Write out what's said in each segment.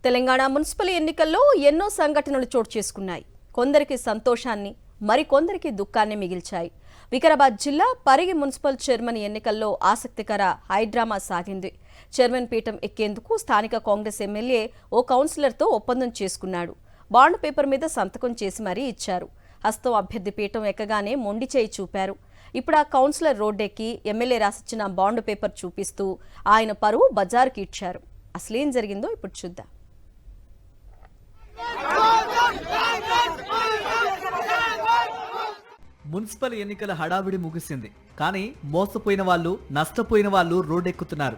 Telangana municipal ఎన్నికల్లో ఎన్నో సంఘటనలు చోటు చేసుకున్నాయి. కొందరికి సంతోషాన్ని, మరికొందరికి దుఃఖాన్ని మిగిల్చాయి. వికారాబాద్ జిల్లా పరిగి మున్సిపల్ చైర్మన్ ఎన్నికల్లో ఆసక్తికర హైడ్రామా సాగింది. చైర్మన్ పీఠం ఎక్కేందుకు స్థానిక కాంగ్రెస్ ఎమ్మెల్యే ఓ కౌన్సిలర్తో ఒప్పందం చేసుకున్నాడు. బాండ్ పేపర్ మీద సంతకం చేసి మరీ ఇచ్చారు. హస్తం అభ్యర్థి పీఠం ఎక్కగానే మొండి చేయి చూపారు. ఇప్పుడు ఆ కౌన్సిలర్ రోడ్డెక్కి ఎమ్మెల్యే రాసిచ్చిన బాండ్ పేపర్ చూపిస్తూ ఆయన పరువు బజారుకి ఇచ్చారు. అసలేం జరిగిందో ఇప్పుడు చూద్దాం. మున్సిపల్ ఎన్నికల హడావిడి ముగిసింది. కానీ మోసపోయిన వాళ్ళు, నష్టపోయిన వాళ్ళు రోడ్డెక్కుతున్నారు.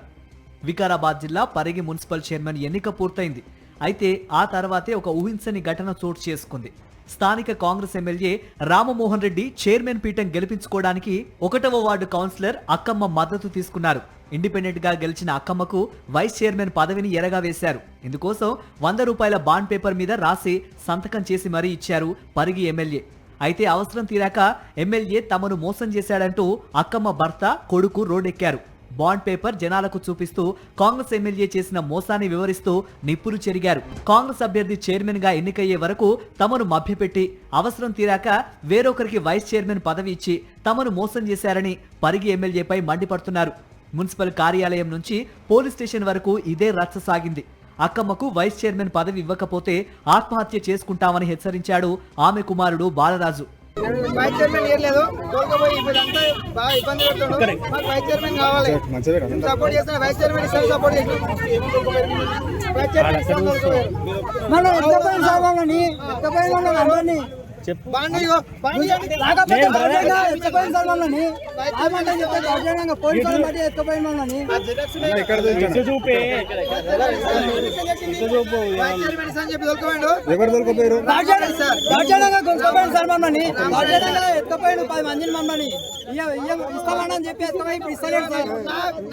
వికారాబాద్ జిల్లా పరిగి మున్సిపల్ చైర్మన్ ఎన్నిక పూర్తయింది. అయితే ఆ తర్వాతే ఒక ఊహించని ఘటన చోటు చేసుకుంది. స్థానిక కాంగ్రెస్ ఎమ్మెల్యే రామమోహన్ రెడ్డి చైర్మన్ పీఠం గెలిపించుకోవడానికి 1వ వార్డు కౌన్సిలర్ అక్కమ్మ మద్దతు తీసుకున్నారు. ఇండిపెండెంట్ గా గెలిచిన అక్కమ్మకు వైస్ చైర్మన్ పదవిని ఎరగా వేశారు. ఇందుకోసం 100 రూపాయల బాండ్ పేపర్ మీద రాసి సంతకం చేసి మరీ ఇచ్చారు పరిగి ఎమ్మెల్యే. అయితే అవసరం తీరాక ఎమ్మెల్యే తమను మోసం చేశాడంటూ అక్కమ్మ భర్త, కొడుకు రోడ్డెక్కారు. బాండ్ పేపర్ జనాలకు చూపిస్తూ కాంగ్రెస్ ఎమ్మెల్యే చేసిన మోసాన్ని వివరిస్తూ నిప్పులు చెరిగారు. కాంగ్రెస్ అభ్యర్థి చైర్మన్ గా ఎన్నికయ్యే వరకు తమను మభ్యపెట్టి అవసరం తీరాక వేరొకరికి వైస్ చైర్మన్ పదవి ఇచ్చి తమను మోసం చేశారని పరిగి ఎమ్మెల్యేపై మండిపడుతున్నారు. మున్సిపల్ కార్యాలయం నుంచి పోలీస్ స్టేషన్ వరకు ఇదే రచ్చ సాగింది. అక్కమ్మకు వైస్ చైర్మన్ పదవి ఇవ్వకపోతే ఆత్మహత్య చేసుకుంటామని హెచ్చరించాడు ఆమె కుమారుడు బాలరాజు. వైస్ చైర్మన్ ఇవ్వలేదు, తోలుకపోయి ఇప్పుడంతా బాగా ఇబ్బంది పెడుతున్నాడు. మాకు వైస్ చైర్మన్ కావాలి, సపోర్ట్ చేస్తాను. వైస్ చైర్మన్ ఇస్తాను, సపోర్ట్ చేస్తాను. వైస్ చైర్మన్ ఇస్తాను, తోలుకపోయారు. మనం ఎత్తపోయిన సార్లని అందరినీ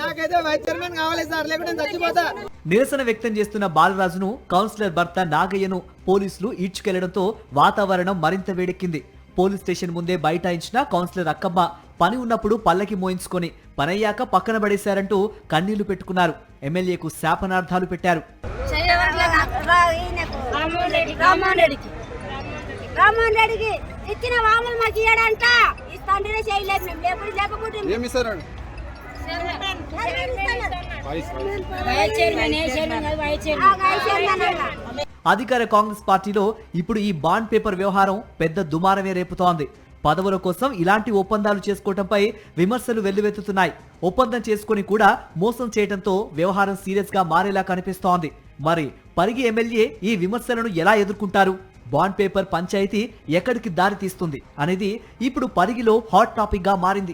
నాకైతే వైస్ చైర్మన్ కావాలి సార్, లేకుంటే చచ్చిపోతా. నిరసన వ్యక్తం చేస్తున్న బాలరాజును కౌన్సిలర్ భర్త నాగయ్యను పోలీసులు ఈడ్చుకెళ్లడంతో వాతావరణం మరింత వేడెక్కింది. పోలీస్ స్టేషన్ ముందే బైఠాయించిన కౌన్సిలర్ అక్కమ్మ పని ఉన్నప్పుడు పల్లకి మోయించుకొని పనయ్యాక పక్కన పడేశారంటూ కన్నీళ్లు పెట్టుకున్నారు. ఎమ్మెల్యేకు శాపనార్థాలు పెట్టారు. అధికార కాంగ్రెస్ పార్టీలో ఇప్పుడు ఈ బాండ్ పేపర్ వ్యవహారం పెద్ద దుమారమే రేపుతోంది. పదవుల కోసం ఇలాంటి ఒప్పందాలు చేసుకోవడంపై విమర్శలు వెల్లువెత్తుతున్నాయి. ఒప్పందం చేసుకుని కూడా మోసం చేయడంతో వ్యవహారం సీరియస్ గా మారేలా కనిపిస్తోంది. మరి పరిగి ఎమ్మెల్యే ఈ విమర్శలను ఎలా ఎదుర్కొంటారు? బాండ్ పేపర్ పంచాయతీ ఎక్కడికి దారి తీస్తుంది అనేది ఇప్పుడు పరిగిలో హాట్ టాపిక్ గా మారింది.